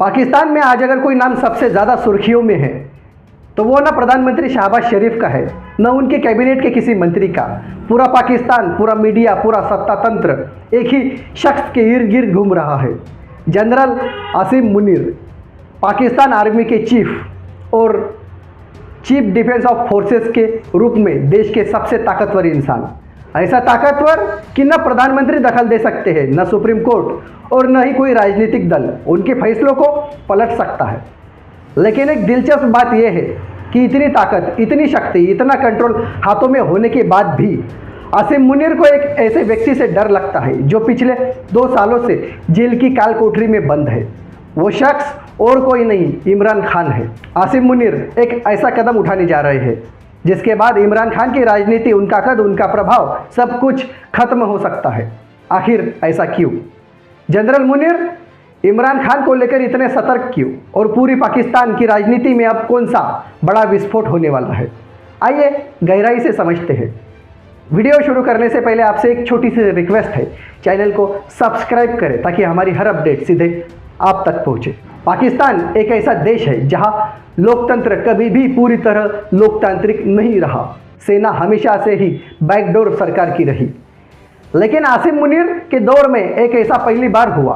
पाकिस्तान में आज अगर कोई नाम सबसे ज़्यादा सुर्खियों में है तो वो ना प्रधानमंत्री शहबाज शरीफ का है, न उनके कैबिनेट के किसी मंत्री का। पूरा पाकिस्तान, पूरा मीडिया, पूरा सत्ता तंत्र एक ही शख्स के इर्द गिर्द घूम रहा है। जनरल आसिम मुनीर, पाकिस्तान आर्मी के चीफ और चीफ डिफेंस ऑफ फोर्सेस के रूप में देश के सबसे ताकतवर इंसान। ऐसा ताकतवर कि न प्रधानमंत्री दखल दे सकते हैं, न सुप्रीम कोर्ट और न ही कोई राजनीतिक दल उनके फैसलों को पलट सकता है। लेकिन एक दिलचस्प बात यह है कि इतनी ताकत, इतनी शक्ति, इतना कंट्रोल हाथों में होने के बाद भी आसिम मुनीर को एक ऐसे व्यक्ति से डर लगता है जो पिछले 2 सालों से जेल की काल कोठरी में बंद है। वो शख्स और कोई नहीं, इमरान खान है। आसिम मुनीर एक ऐसा कदम उठाने जा रहे हैं जिसके बाद इमरान खान की राजनीति, उनका कद, उनका प्रभाव, सब कुछ खत्म हो सकता है। आखिर ऐसा क्यों? जनरल मुनीर इमरान खान को लेकर इतने सतर्क क्यों? और पूरी पाकिस्तान की राजनीति में अब कौन सा बड़ा विस्फोट होने वाला है? आइए गहराई से समझते हैं। वीडियो शुरू करने से पहले आपसे एक छोटी सी रिक्वेस्ट है, चैनल को सब्सक्राइब करें ताकि हमारी हर अपडेट सीधे आप तक पहुंचे। पाकिस्तान एक ऐसा देश है जहां लोकतंत्र कभी भी पूरी तरह लोकतांत्रिक नहीं रहा। सेना हमेशा से ही बैकडोर सरकार की रही। लेकिन आसिम मुनीर के दौर में एक ऐसा पहली बार हुआ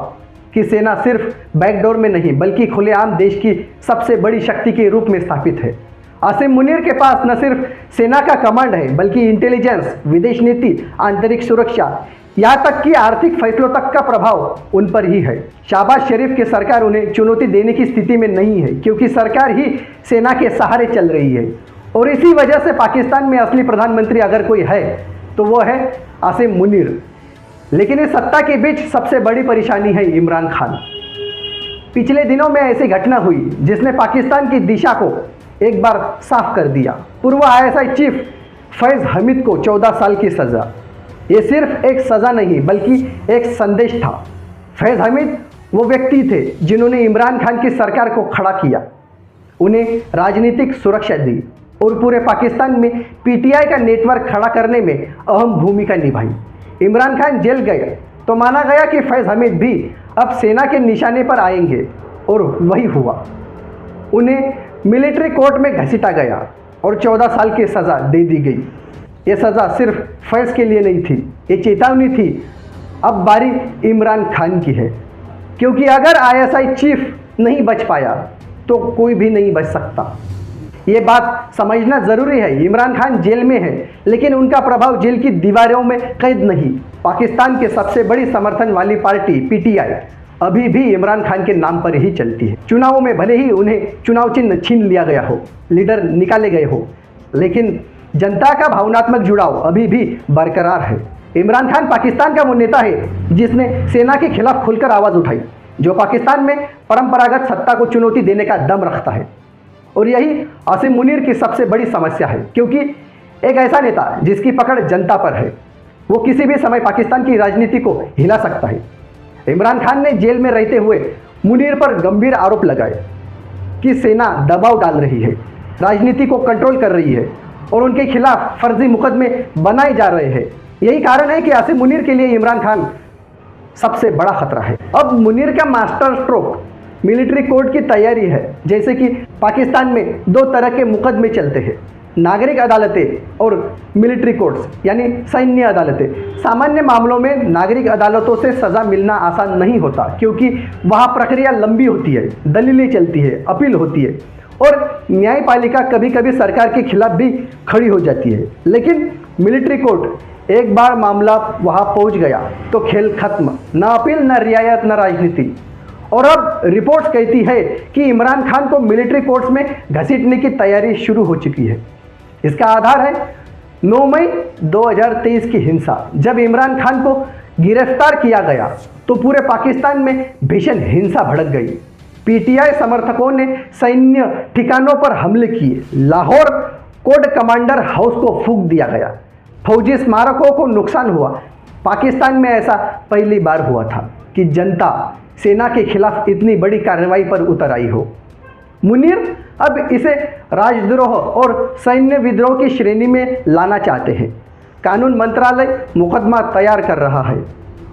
कि सेना सिर्फ बैकडोर में नहीं बल्कि खुलेआम देश की सबसे बड़ी शक्ति के रूप में स्थापित है। आसिम मुनीर के पास न सिर्फ सेना का कमांड है बल्कि इंटेलिजेंस, विदेश नीति, आंतरिक सुरक्षा, यहाँ तक कि आर्थिक फैसलों तक का प्रभाव उन पर ही है। शहबाज शरीफ की सरकार उन्हें चुनौती देने की स्थिति में नहीं है क्योंकि सरकार ही सेना के सहारे चल रही है। और इसी वजह से पाकिस्तान में असली प्रधानमंत्री अगर कोई है तो वो है आसिम मुनीर। लेकिन इस सत्ता के बीच सबसे बड़ी परेशानी है इमरान खान। पिछले दिनों में ऐसी घटना हुई जिसने पाकिस्तान की दिशा को एक बार साफ कर दिया। पूर्व ISI चीफ फैज़ हमीद को 14 साल की सज़ा। ये सिर्फ एक सज़ा नहीं बल्कि एक संदेश था। फैज़ हमीद वो व्यक्ति थे जिन्होंने इमरान खान की सरकार को खड़ा किया, उन्हें राजनीतिक सुरक्षा दी और पूरे पाकिस्तान में PTI का नेटवर्क खड़ा करने में अहम भूमिका निभाई। इमरान खान जेल गए तो माना गया कि फैज़ हमीद भी अब सेना के निशाने पर आएंगे और वही हुआ। उन्हें मिलिट्री कोर्ट में घसीटा गया और 14 साल की सज़ा दे दी गई। ये सज़ा सिर्फ फैज़ के लिए नहीं थी, ये चेतावनी थी। अब बारी इमरान खान की है क्योंकि अगर ISI चीफ नहीं बच पाया तो कोई भी नहीं बच सकता। ये बात समझना ज़रूरी है। इमरान खान जेल में है लेकिन उनका प्रभाव जेल की दीवारों में कैद नहीं। पाकिस्तान की सबसे बड़ी समर्थन वाली पार्टी PTI अभी भी इमरान खान के नाम पर ही चलती है। चुनावों में भले ही उन्हें चुनाव चिन्ह छीन लिया गया हो, लीडर निकाले गए हो, लेकिन जनता का भावनात्मक जुड़ाव अभी भी बरकरार है। इमरान खान पाकिस्तान का वो नेता है जिसने सेना के खिलाफ खुलकर आवाज़ उठाई, जो पाकिस्तान में परंपरागत सत्ता को चुनौती देने का दम रखता है। और यही आसिम मुनीर की सबसे बड़ी समस्या है क्योंकि एक ऐसा नेता जिसकी पकड़ जनता पर है, वो किसी भी समय पाकिस्तान की राजनीति को हिला सकता है। इमरान खान ने जेल में रहते हुए मुनीर पर गंभीर आरोप लगाए कि सेना दबाव डाल रही है, राजनीति को कंट्रोल कर रही है और उनके खिलाफ फर्जी मुकदमे बनाए जा रहे हैं। यही कारण है कि आसिम मुनीर के लिए इमरान खान सबसे बड़ा खतरा है। अब मुनीर का मास्टर स्ट्रोक मिलिट्री कोर्ट की तैयारी है। जैसे कि पाकिस्तान में 2 तरह के मुकदमे चलते हैं, नागरिक अदालतें और मिलिट्री कोर्ट्स यानी सैन्य अदालतें। सामान्य मामलों में नागरिक अदालतों से सज़ा मिलना आसान नहीं होता क्योंकि वहाँ प्रक्रिया लंबी होती है, दलीलें चलती है, अपील होती है और न्यायपालिका कभी कभी सरकार के खिलाफ भी खड़ी हो जाती है। लेकिन मिलिट्री कोर्ट एक बार मामला वहाँ पहुँच गया तो खेल खत्म, न अपील, न रियायत, न राजनीति। और अब रिपोर्ट्स कहती है कि इमरान खान को मिलिट्री कोर्ट्स में घसीटने की तैयारी शुरू हो चुकी है। इसका आधार है 9 मई 2023 की हिंसा। जब इमरान खान को गिरफ्तार किया गया तो पूरे पाकिस्तान में भीषण हिंसा भड़क गई। PTI समर्थकों ने सैन्य ठिकानों पर हमले किए, लाहौर कोड कमांडर हाउस को फूंक दिया गया, फौजी स्मारकों को नुकसान हुआ। पाकिस्तान में ऐसा पहली बार हुआ था कि जनता सेना के खिलाफ इतनी बड़ी कार्रवाई पर उतर आई हो। मुनीर अब इसे राजद्रोह और सैन्य विद्रोह की श्रेणी में लाना चाहते हैं। कानून मंत्रालय मुकदमा तैयार कर रहा है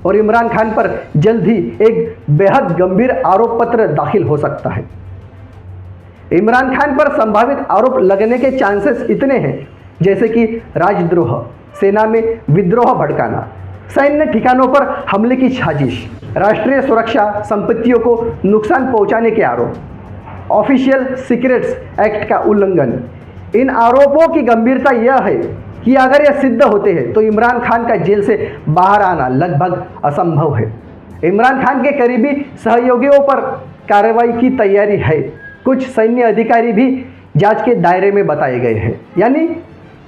और इमरान खान पर जल्द ही एक बेहद गंभीर आरोप पत्र दाखिल हो सकता है। इमरान खान पर संभावित आरोप लगने के चांसेस इतने हैं जैसे कि राजद्रोह, सेना में विद्रोह भड़काना, सैन्य ठिकानों पर हमले की साजिश, राष्ट्रीय सुरक्षा संपत्तियों को नुकसान पहुंचाने के आरोप, ऑफिशियल सीक्रेट्स एक्ट का उल्लंघन। इन आरोपों की गंभीरता यह है कि अगर यह सिद्ध होते हैं तो इमरान खान का जेल से बाहर आना लगभग असंभव है। इमरान खान के करीबी सहयोगियों पर कार्रवाई की तैयारी है। कुछ सैन्य अधिकारी भी जांच के दायरे में बताए गए हैं। यानी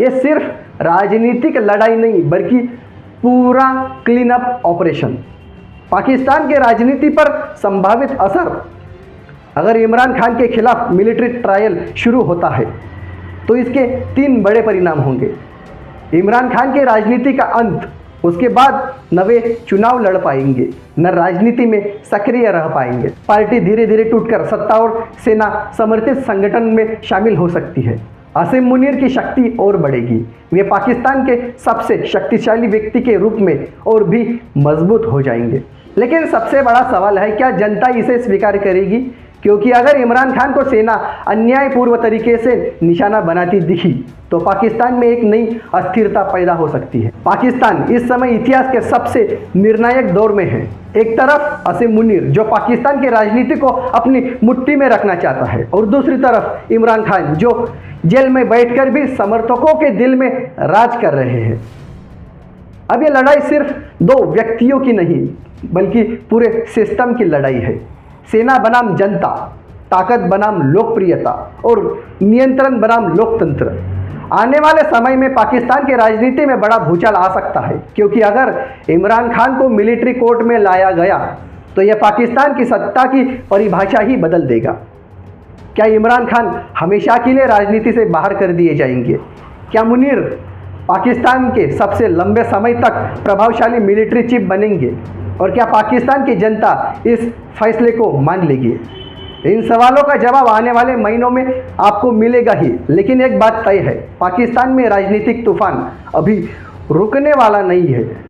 ये सिर्फ राजनीतिक लड़ाई नहीं बल्कि पूरा क्लीन अप ऑपरेशन। पाकिस्तान के राजनीति पर संभावित असर। अगर इमरान खान के खिलाफ मिलिट्री ट्रायल शुरू होता है तो इसके 3 बड़े परिणाम होंगे। इमरान खान के राजनीति का अंत, उसके बाद न वे चुनाव लड़ पाएंगे न राजनीति में सक्रिय रह पाएंगे। पार्टी धीरे धीरे टूटकर सत्ता और सेना समर्थित संगठन में शामिल हो सकती है। आसिम मुनीर की शक्ति और बढ़ेगी। वे पाकिस्तान के सबसे शक्तिशाली व्यक्ति के रूप में और भी मजबूत हो जाएंगे। लेकिन सबसे बड़ा सवाल है, क्या जनता इसे स्वीकार करेगी? क्योंकि अगर इमरान खान को सेना अन्यायपूर्ण तरीके से निशाना बनाती दिखी तो पाकिस्तान में एक नई अस्थिरता पैदा हो सकती है। पाकिस्तान इस समय इतिहास के सबसे निर्णायक दौर में है। एक तरफ आसिम मुनीर जो पाकिस्तान की राजनीति को अपनी मुट्ठी में रखना चाहता है और दूसरी तरफ इमरान खान जो जेल में बैठकर भी समर्थकों के दिल में राज कर रहे हैं। अब यह लड़ाई सिर्फ 2 व्यक्तियों की नहीं बल्कि पूरे सिस्टम की लड़ाई है। सेना बनाम जनता, ताकत बनाम लोकप्रियता और नियंत्रण बनाम लोकतंत्र। आने वाले समय में पाकिस्तान की राजनीति में बड़ा भूचाल आ सकता है, क्योंकि अगर इमरान खान को मिलिट्री कोर्ट में लाया गया तो यह पाकिस्तान की सत्ता की परिभाषा ही बदल देगा। क्या इमरान खान हमेशा के लिए राजनीति से बाहर कर दिए जाएंगे? क्या मुनीर पाकिस्तान के सबसे लंबे समय तक प्रभावशाली मिलिट्री चीफ बनेंगे? और क्या पाकिस्तान की जनता इस फैसले को मान लेगी? इन सवालों का जवाब आने वाले महीनों में आपको मिलेगा ही। लेकिन एक बात तय है, पाकिस्तान में राजनीतिक तूफान अभी रुकने वाला नहीं है।